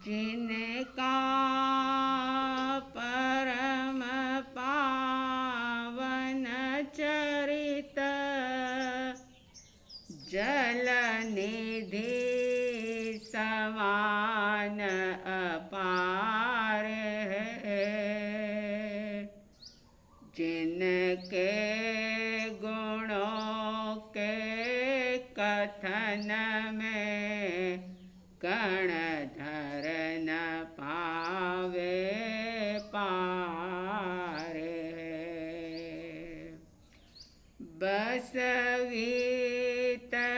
जिनका परम पावन चरित जल निधि समान अपार है, जिनके गुणों के कथन में गणधर न पावे पार है। बस वीतराग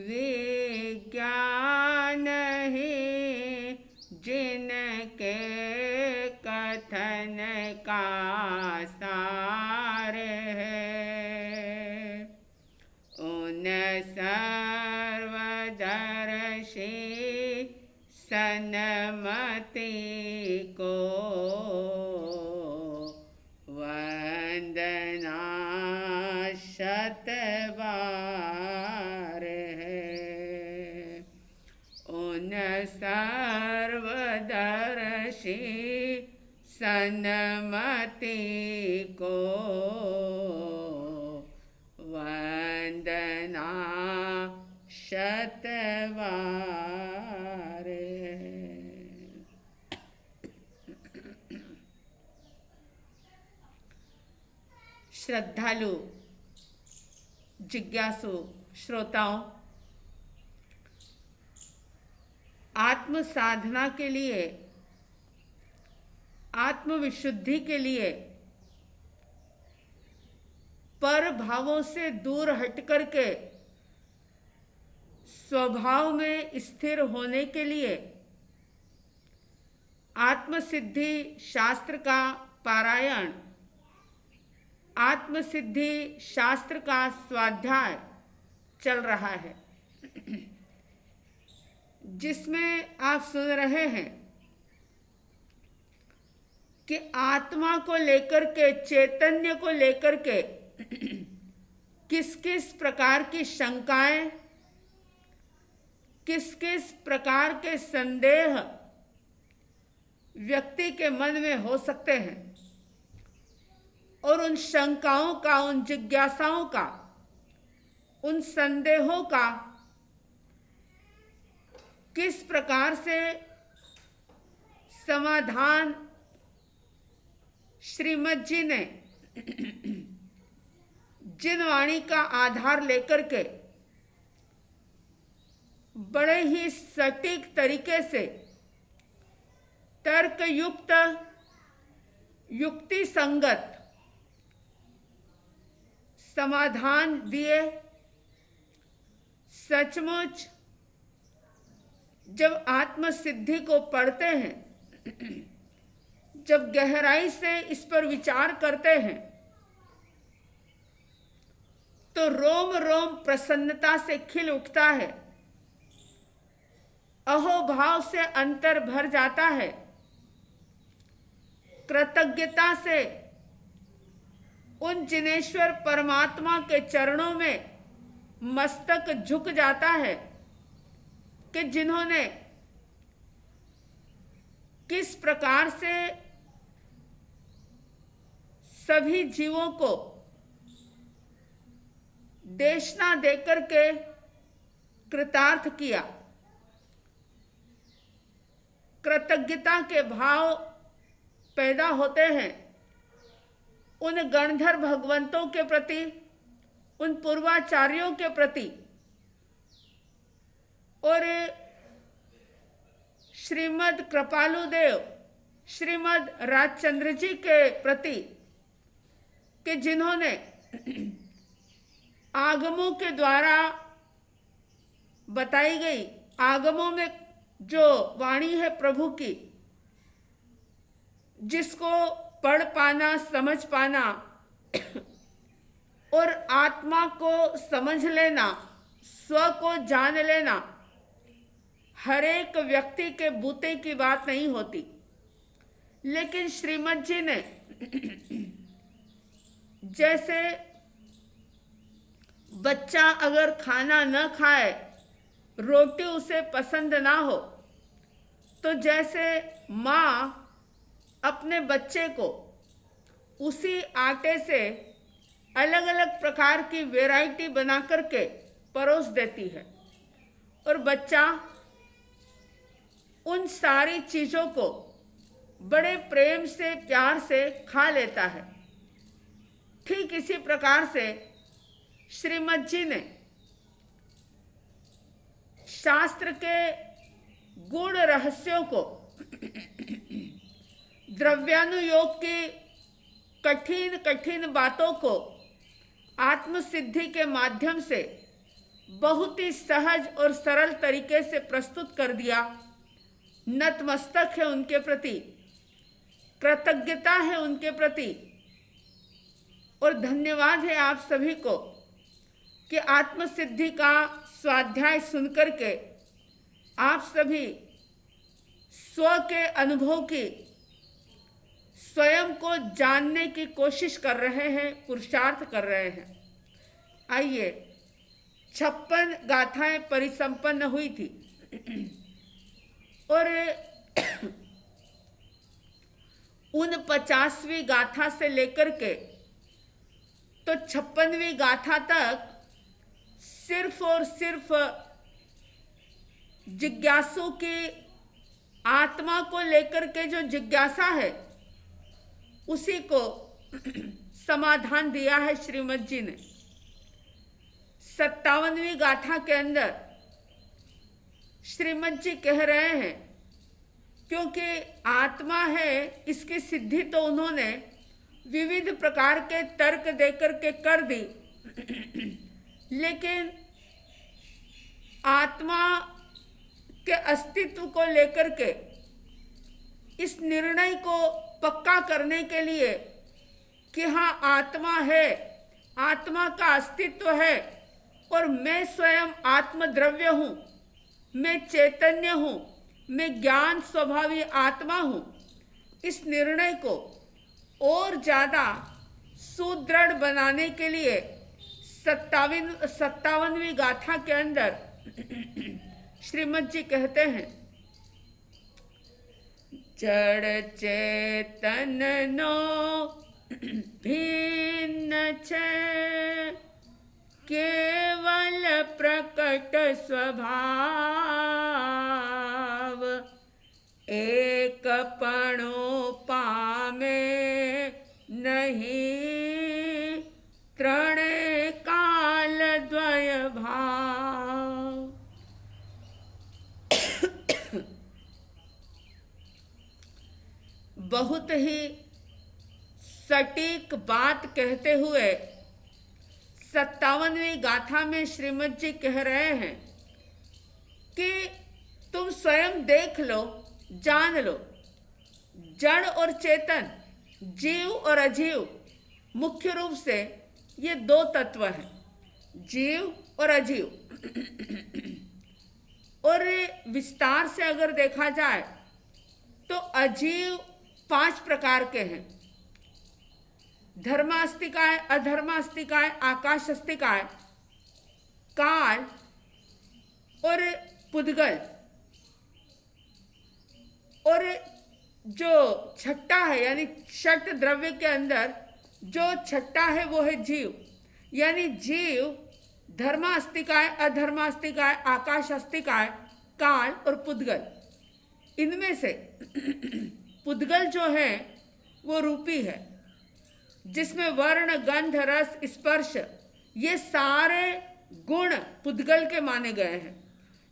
विज्ञान ही जिनके कथन का सार है, उन सर्वदर्शी सन्मति को वंदना शतबार है। उन सर्वदर्शी सन्मति को वंदना शतबार है। श्रद्धालु जिज्ञासु श्रोताओं, आत्म साधना के लिए, आत्म विशुद्धि के लिए पर भावों से दूर हट करके स्वभाव में स्थिर होने के लिए आत्मसिद्धि शास्त्र का पारायण, आत्मसिद्धि शास्त्र का स्वाध्याय चल रहा है, जिसमें आप सुन रहे हैं कि आत्मा को लेकर के, चैतन्य को लेकर के किस किस प्रकार की शंकाएं, किस किस प्रकार के संदेह व्यक्ति के मन में हो सकते हैं, और उन शंकाओं का, उन जिज्ञासाओं का, उन संदेहों का किस प्रकार से समाधान श्रीमद् जी ने जिन वाणी का आधार लेकर के बड़े ही सटीक तरीके से तर्कयुक्त, युक्ति संगत समाधान दिए, सचमुच जब आत्मसिद्धि को पढ़ते हैं, जब गहराई से इस पर विचार करते हैं, तो रोम रोम प्रसन्नता से खिल उठता है, अहोभाव से अंतर भर जाता है, कृतज्ञता से उन जिनेश्वर परमात्मा के चरणों में मस्तक झुक जाता है कि जिन्होंने किस प्रकार से सभी जीवों को देशना देकर के कृतार्थ किया। कृतज्ञता के भाव पैदा होते हैं उन गणधर भगवंतों के प्रति, उन पूर्वाचार्यों के प्रति, और श्रीमद् कृपालु देव, श्रीमद् राजचंद्र जी के प्रति, कि जिन्होंने आगमों के द्वारा बताई गई, आगमों में जो वाणी है प्रभु की, जिसको पढ़ पाना, समझ पाना और आत्मा को समझ लेना, स्व को जान लेना हर एक व्यक्ति के बूते की बात नहीं होती। लेकिन श्रीमद् जी ने जैसे बच्चा अगर खाना न खाए, रोटी उसे पसंद ना हो, तो जैसे माँ अपने बच्चे को उसी आटे से अलग अलग प्रकार की वैरायटी बना करके परोस देती है और बच्चा उन सारी चीज़ों को बड़े प्रेम से प्यार से खा लेता है। ठीक इसी प्रकार से श्रीमद् जी ने शास्त्र के गूढ़ रहस्यों को, द्रव्यानुयोग की कठिन कठिन बातों को आत्मसिद्धि के माध्यम से बहुत ही सहज और सरल तरीके से प्रस्तुत कर दिया। नतमस्तक है उनके प्रति, कृतज्ञता है उनके प्रति और धन्यवाद है आप सभी को कि आत्मसिद्धि का स्वाध्याय सुनकर के आप सभी स्व के अनुभव की, स्वयं को जानने की कोशिश कर रहे हैं, पुरुषार्थ कर रहे हैं। आइए, 56 गाथाएं परिसंपन्न हुई थी और उन 50वीं गाथा से लेकर के तो 56वीं गाथा तक सिर्फ और सिर्फ जिज्ञासु की आत्मा को लेकर के जो जिज्ञासा है उसी को समाधान दिया है श्रीमद् जी ने। 57वीं गाथा के अंदर श्रीमद् जी कह रहे हैं, क्योंकि आत्मा है इसकी सिद्धि तो उन्होंने विविध प्रकार के तर्क देकर के कर दी, लेकिन आत्मा के अस्तित्व को लेकर के इस निर्णय को पक्का करने के लिए कि हाँ आत्मा है, आत्मा का अस्तित्व है और मैं स्वयं आत्मद्रव्य हूँ, मैं चैतन्य हूँ, मैं ज्ञान स्वभावी आत्मा हूँ, इस निर्णय को और ज़्यादा सुदृढ़ बनाने के लिए 57वीं गाथा के अंदर श्रीमद् जी कहते हैं, जड़ चेतन नो भिन्न छे, केवल प्रकट स्वभाव, एक पणो पामे नहीं, त्रणे काल द्वय भाव। बहुत ही सटीक बात कहते हुए 57वीं गाथा में श्रीमद् जी कह रहे हैं कि तुम स्वयं देख लो, जान लो, जड़ और चेतन, जीव और अजीव, मुख्य रूप से ये दो तत्व हैं, जीव और अजीव। और विस्तार से अगर देखा जाए तो अजीव 5 प्रकार के हैं, धर्मास्तिकाय, अधर्मास्तिकाय, आकाशास्तिकाय, काल और पुद्गल। और जो छठा है यानी षट द्रव्य के अंदर जो छठा है वो है जीव, यानी जीव धर्मास्तिकाय, अधर्मास्तिकाय, आकाशास्तिकाय, काल और पुद्गल। इनमें से पुद्गल जो है वो रूपी है, जिसमें वर्ण, गंध, रस, स्पर्श ये सारे गुण पुद्गल के माने गए हैं।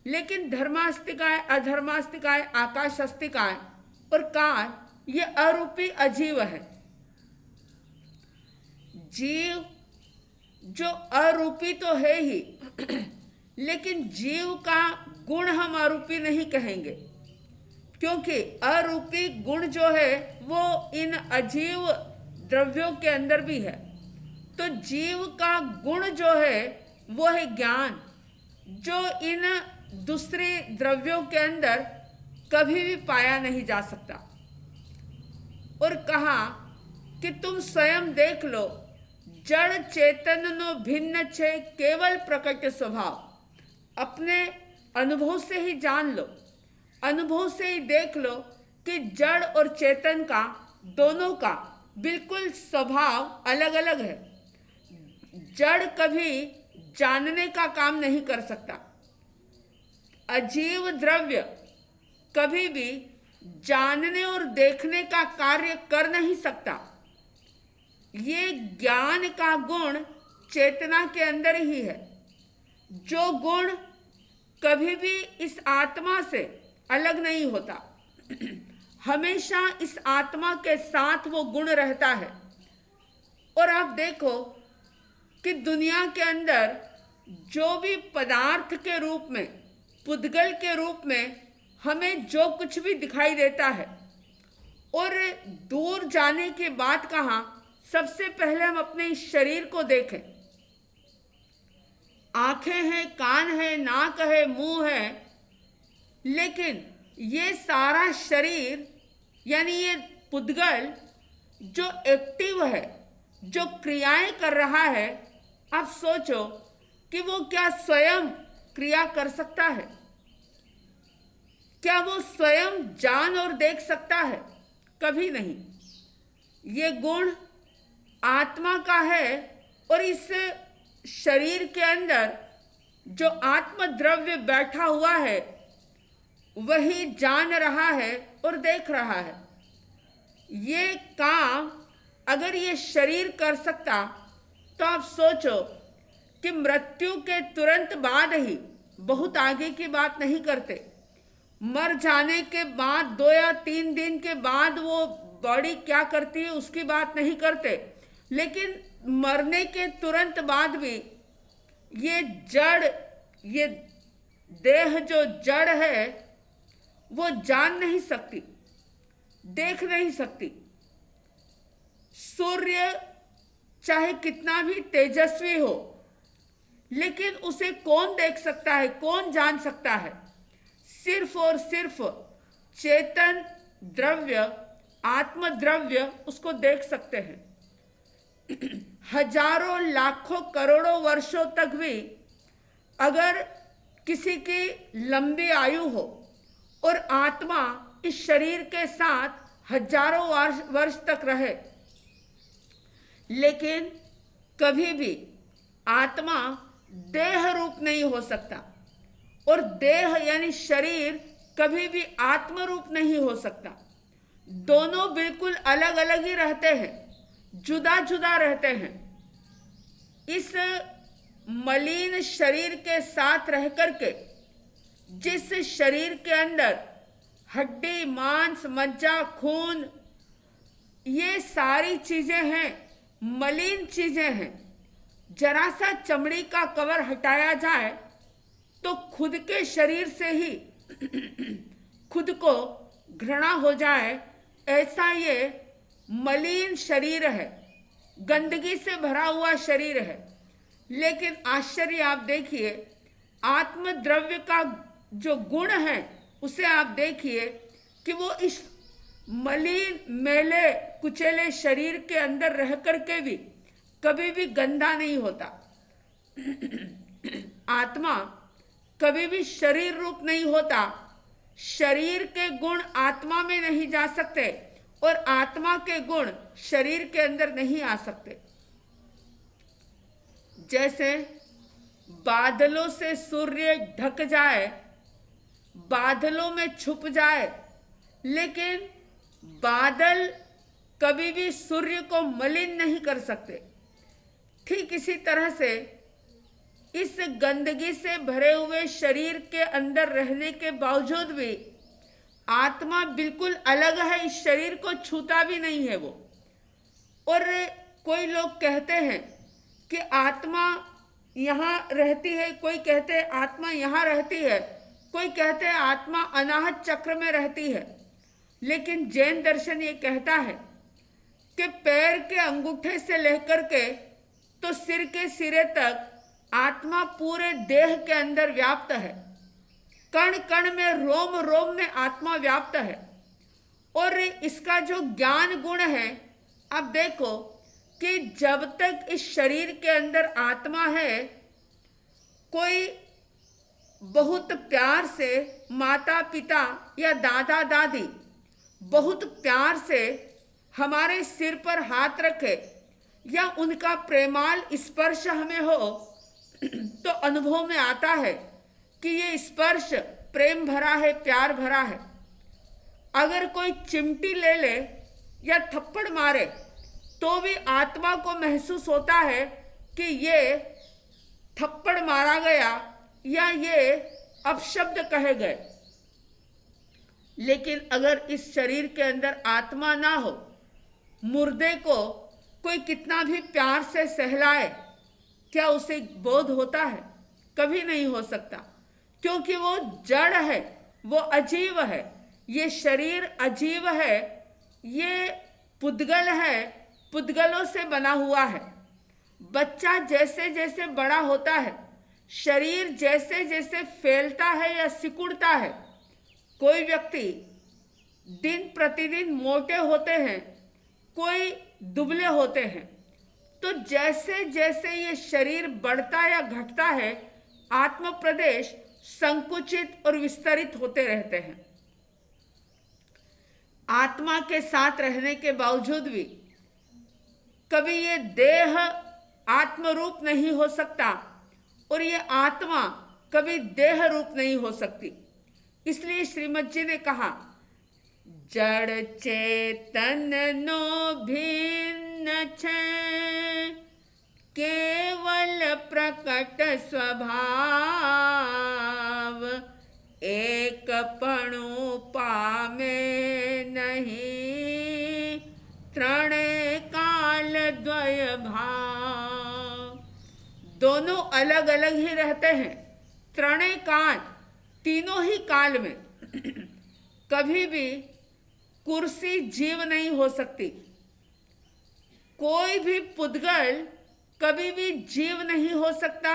लेकिन धर्मास्तिकाय, अधर्मास्तिकाय, आकाशास्तिकाय और काल ये अरूपी अजीव है। जीव जो अरूपी तो है ही, लेकिन जीव का गुण हम अरूपी नहीं कहेंगे, क्योंकि अरूपी गुण जो है वो इन अजीव द्रव्यों के अंदर भी है। तो जीव का गुण जो है वो है ज्ञान, जो इन दूसरे द्रव्यों के अंदर कभी भी पाया नहीं जा सकता। और कहा कि तुम स्वयं देख लो, जड़ चेतन नो भिन्न छे, केवल प्रकट स्वभाव। अपने अनुभव से ही जान लो, अनुभव से ही देख लो कि जड़ और चेतन का, दोनों का बिल्कुल स्वभाव अलग अलग है। जड़ कभी जानने का काम नहीं कर सकता, अजीव द्रव्य कभी भी जानने और देखने का कार्य कर नहीं सकता। ये ज्ञान का गुण चेतना के अंदर ही है, जो गुण कभी भी इस आत्मा से अलग नहीं होता, हमेशा इस आत्मा के साथ वो गुण रहता है। और आप देखो कि दुनिया के अंदर जो भी पदार्थ के रूप में, पुद्गल के रूप में हमें जो कुछ भी दिखाई देता है, और दूर जाने के बाद कहाँ, सबसे पहले हम अपने इस शरीर को देखें। आंखें हैं, कान है, नाक है, मुंह है, लेकिन ये सारा शरीर यानी ये पुद्गल जो एक्टिव है, जो क्रियाएं कर रहा है, आप सोचो कि वो क्या स्वयं क्रिया कर सकता है? क्या वो स्वयं जान और देख सकता है? कभी नहीं। ये गुण आत्मा का है, और इस शरीर के अंदर जो आत्म द्रव्य बैठा हुआ है वही जान रहा है और देख रहा है। ये काम अगर ये शरीर कर सकता तो आप सोचो कि मृत्यु के तुरंत बाद ही, बहुत आगे की बात नहीं करते, मर जाने के बाद 2 या 3 दिन के बाद वो बॉडी क्या करती है उसकी बात नहीं करते, लेकिन मरने के तुरंत बाद भी ये जड़, ये देह जो जड़ है वो जान नहीं सकती, देख नहीं सकती। सूर्य चाहे कितना भी तेजस्वी हो, लेकिन उसे कौन देख सकता है, कौन जान सकता है? सिर्फ और सिर्फ चेतन द्रव्य, आत्म द्रव्य उसको देख सकते हैं। हजारों, लाखों, करोड़ों वर्षों तक भी अगर किसी की लंबी आयु हो और आत्मा इस शरीर के साथ हजारों वर्ष तक रहे, लेकिन कभी भी आत्मा देह रूप नहीं हो सकता, और देह यानी शरीर कभी भी आत्म रूप नहीं हो सकता। दोनों बिल्कुल अलग अलग ही रहते हैं, जुदा जुदा रहते हैं। इस मलिन शरीर के साथ रह करके, जिस शरीर के अंदर हड्डी, मांस, मज्जा, खून, ये सारी चीजें हैं, मलिन चीजें हैं, जरा सा चमड़ी का कवर हटाया जाए तो खुद के शरीर से ही खुद को घृणा हो जाए, ऐसा ये मलिन शरीर है, गंदगी से भरा हुआ शरीर है। लेकिन आश्चर्य आप देखिए, आत्म द्रव्य का जो गुण है उसे आप देखिए कि वो इस मलिन, मेले, कुचेले शरीर के अंदर रह करके भी कभी भी गंदा नहीं होता। आत्मा कभी भी शरीर रूप नहीं होता, शरीर के गुण आत्मा में नहीं जा सकते और आत्मा के गुण शरीर के अंदर नहीं आ सकते। जैसे बादलों से सूर्य ढक जाए, बादलों में छुप जाए, लेकिन बादल कभी भी सूर्य को मलिन नहीं कर सकते। ठीक इसी तरह से इस गंदगी से भरे हुए शरीर के अंदर रहने के बावजूद भी आत्मा बिल्कुल अलग है, इस शरीर को छूता भी नहीं है वो। और कोई लोग कहते हैं कि आत्मा यहाँ रहती है, कोई कहते हैं आत्मा यहाँ रहती है, कोई कहते हैं आत्मा अनाहत चक्र में रहती है। लेकिन जैन दर्शन ये कहता है कि पैर के अंगूठे से लेकर के तो सिर के सिरे तक आत्मा पूरे देह के अंदर व्याप्त है, कण कण में, रोम रोम में आत्मा व्याप्त है। और इसका जो ज्ञान गुण है, आप देखो कि जब तक इस शरीर के अंदर आत्मा है, कोई बहुत प्यार से माता पिता या दादा दादी बहुत प्यार से हमारे सिर पर हाथ रखे या उनका प्रेमाल स्पर्श हमें हो तो अनुभव में आता है कि ये स्पर्श प्रेम भरा है, प्यार भरा है। अगर कोई चिमटी ले ले या थप्पड़ मारे तो भी आत्मा को महसूस होता है कि ये थप्पड़ मारा गया या ये अपशब्द कहे गए। लेकिन अगर इस शरीर के अंदर आत्मा ना हो, मुर्दे को कोई कितना भी प्यार से सहलाए, क्या उसे बोध होता है? कभी नहीं हो सकता, क्योंकि वो जड़ है, वो अजीव है। ये शरीर अजीव है, ये पुद्गल है, पुद्गलों से बना हुआ है। बच्चा जैसे जैसे बड़ा होता है, शरीर जैसे जैसे फैलता है या सिकुड़ता है, कोई व्यक्ति दिन प्रतिदिन मोटे होते हैं, कोई दुबले होते हैं। तो जैसे जैसे ये शरीर बढ़ता या घटता है, आत्म प्रदेश संकुचित और विस्तरित होते रहते हैं। आत्मा के साथ रहने के बावजूद भी कभी ये देह आत्म रूप नहीं हो सकता और ये आत्मा कभी देह रूप नहीं हो सकती। इसलिए श्रीमद जी ने कहा, जड़ चेतन नो भिन्न छे, केवल प्रकट स्वभाव, एक पणु पामे नहीं, त्रणे काल द्वय भाव। दोनों अलग अलग ही रहते हैं, त्रणे काल, तीनों ही काल में। कभी भी कुर्सी जीव नहीं हो सकती, कोई भी पुद्गल कभी भी जीव नहीं हो सकता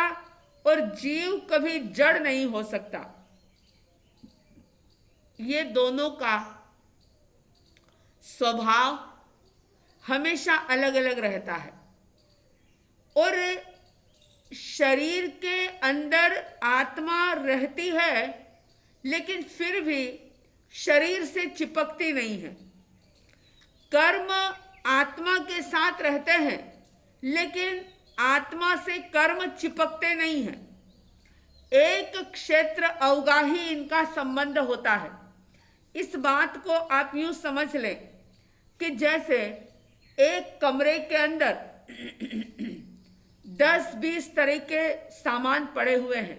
और जीव कभी जड़ नहीं हो सकता। ये दोनों का स्वभाव हमेशा अलग अलग रहता है और शरीर के अंदर आत्मा रहती है, लेकिन फिर भी शरीर से चिपकती नहीं है। कर्म आत्मा के साथ रहते हैं, लेकिन आत्मा से कर्म चिपकते नहीं हैं। एक क्षेत्र अवगाही इनका संबंध होता है। इस बात को आप यूं समझ लें कि जैसे एक कमरे के अंदर 10-20 तरह के सामान पड़े हुए हैं,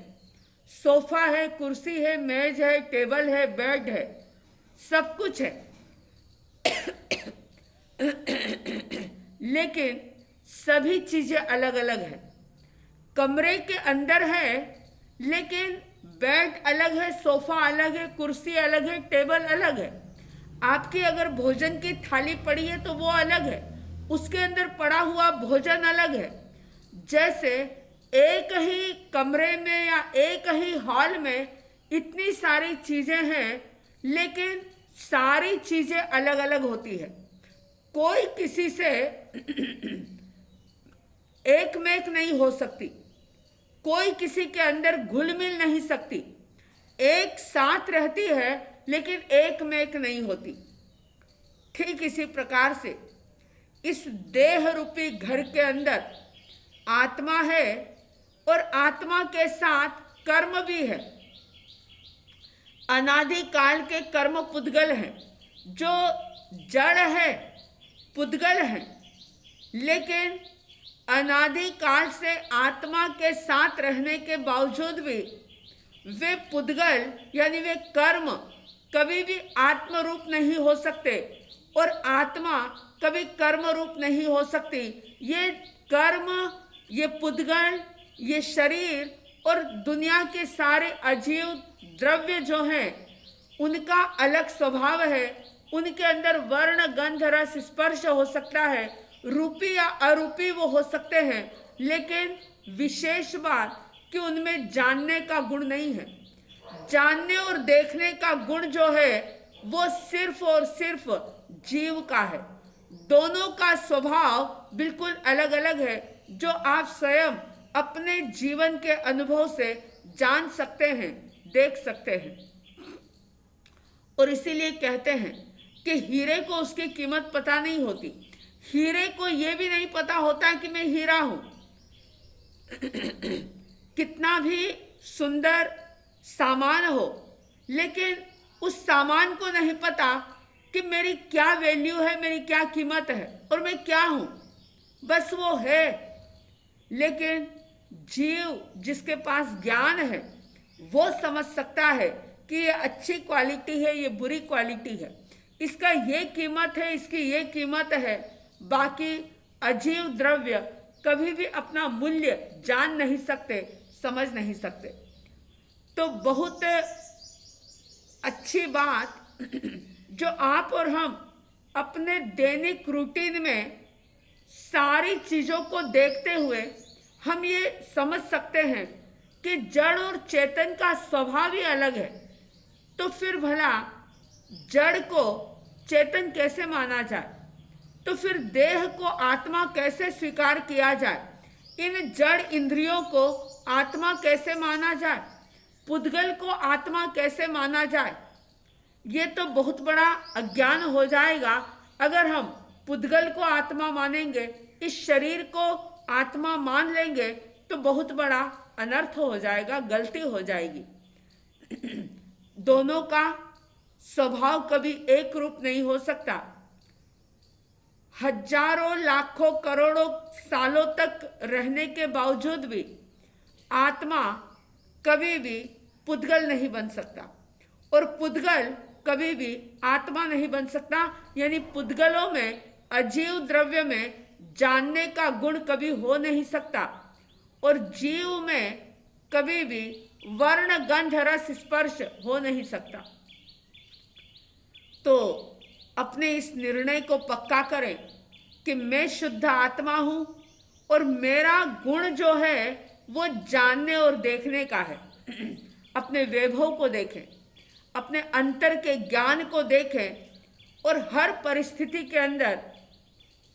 सोफा है, कुर्सी है, मेज है, टेबल है, बेड है, सब कुछ है। लेकिन सभी चीजें अलग अलग है। कमरे के अंदर है, लेकिन बेड अलग है, सोफा अलग है, कुर्सी अलग है, टेबल अलग है। आपकी अगर भोजन की थाली पड़ी है तो वो अलग है, उसके अंदर पड़ा हुआ भोजन अलग है। जैसे एक ही कमरे में या एक ही हॉल में इतनी सारी चीजें हैं, लेकिन सारी चीजें अलग अलग होती है। कोई किसी से एक मेक नहीं हो सकती, कोई किसी के अंदर घुल मिल नहीं सकती, एक साथ रहती है लेकिन एक मेक नहीं होती। ठीक इसी प्रकार से इस देह रूपी घर के अंदर आत्मा है और आत्मा के साथ कर्म भी है। अनादि काल के कर्म पुद्गल हैं, जो जड़ है, पुद्गल हैं, लेकिन अनादि काल से आत्मा के साथ रहने के बावजूद भी वे पुद्गल यानी वे कर्म कभी भी आत्म रूप नहीं हो सकते और आत्मा कभी कर्म रूप नहीं हो सकती। ये कर्म, ये पुद्गल, ये शरीर और दुनिया के सारे अजीव द्रव्य जो हैं, उनका अलग स्वभाव है। उनके अंदर वर्ण, गंध, रस, स्पर्श हो सकता है, रूपी या अरूपी वो हो सकते हैं, लेकिन विशेष बात कि उनमें जानने का गुण नहीं है। जानने और देखने का गुण जो है वो सिर्फ और सिर्फ जीव का है। दोनों का स्वभाव बिल्कुल अलग अलग है, जो आप स्वयं अपने जीवन के अनुभव से जान सकते हैं, देख सकते हैं। और इसीलिए कहते हैं कि हीरे को उसकी कीमत पता नहीं होती। हीरे को यह भी नहीं पता होता कि मैं हीरा हूं। कितना भी सुंदर सामान हो, लेकिन उस सामान को नहीं पता कि मेरी क्या वैल्यू है, मेरी क्या कीमत है और मैं क्या हूं। बस वो है। लेकिन जीव जिसके पास ज्ञान है वो समझ सकता है कि ये अच्छी क्वालिटी है, ये बुरी क्वालिटी है, इसका ये कीमत है, इसकी ये कीमत है। बाकी अजीव द्रव्य कभी भी अपना मूल्य जान नहीं सकते, समझ नहीं सकते। तो बहुत अच्छी बात जो आप और हम अपने दैनिक रूटीन में सारी चीज़ों को देखते हुए हम ये समझ सकते हैं कि जड़ और चेतन का स्वभाव ही अलग है। तो फिर भला जड़ को चेतन कैसे माना जाए? तो फिर देह को आत्मा कैसे स्वीकार किया जाए? इन जड़ इंद्रियों को आत्मा कैसे माना जाए? पुद्गल को आत्मा कैसे माना जाए? ये तो बहुत बड़ा अज्ञान हो जाएगा अगर हम पुद्गल को आत्मा मानेंगे, इस शरीर को आत्मा मान लेंगे तो बहुत बड़ा अनर्थ हो जाएगा, गलती हो जाएगी। दोनों का स्वभाव कभी एक रूप नहीं हो सकता। हजारों लाखों करोड़ों सालों तक रहने के बावजूद भी आत्मा कभी भी पुद्गल नहीं बन सकता और पुद्गल कभी भी आत्मा नहीं बन सकता। यानी पुद्गलों में, अजीव द्रव्य में जानने का गुण कभी हो नहीं सकता और जीव में कभी भी वर्ण गंध रस स्पर्श हो नहीं सकता। तो अपने इस निर्णय को पक्का करें कि मैं शुद्ध आत्मा हूं और मेरा गुण जो है वो जानने और देखने का है। अपने वैभव को देखें, अपने अंतर के ज्ञान को देखें और हर परिस्थिति के अंदर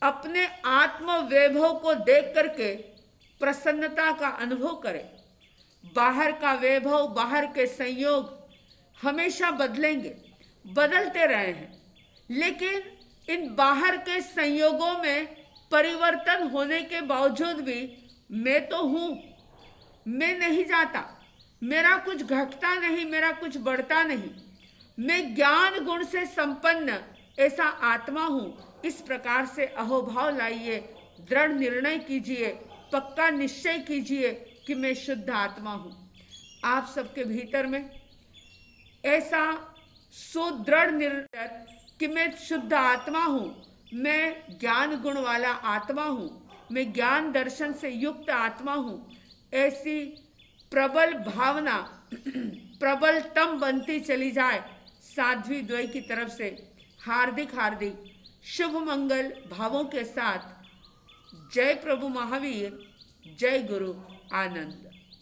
अपने आत्म वैभव को देख करके प्रसन्नता का अनुभव करें। बाहर का वैभव, बाहर के संयोग हमेशा बदलेंगे, बदलते रहे हैं, लेकिन इन बाहर के संयोगों में परिवर्तन होने के बावजूद भी मैं तो हूँ, मैं नहीं जाता, मेरा कुछ घटता नहीं, मेरा कुछ बढ़ता नहीं, मैं ज्ञान गुण से संपन्न ऐसा आत्मा हूँ। इस प्रकार से अहोभाव लाइए, दृढ़ निर्णय कीजिए, पक्का निश्चय कीजिए कि मैं शुद्ध आत्मा हूँ। आप सबके भीतर में ऐसा सुदृढ़ निर्णय कि मैं शुद्ध आत्मा हूँ, मैं ज्ञान गुण वाला आत्मा हूँ, मैं ज्ञान दर्शन से युक्त आत्मा हूँ, ऐसी प्रबल भावना प्रबलतम बनती चली जाए। साध्वी द्वय की तरफ से हार्दिक हार्दिक शुभ मंगल भावों के साथ जय प्रभु महावीर, जय गुरु आनंद।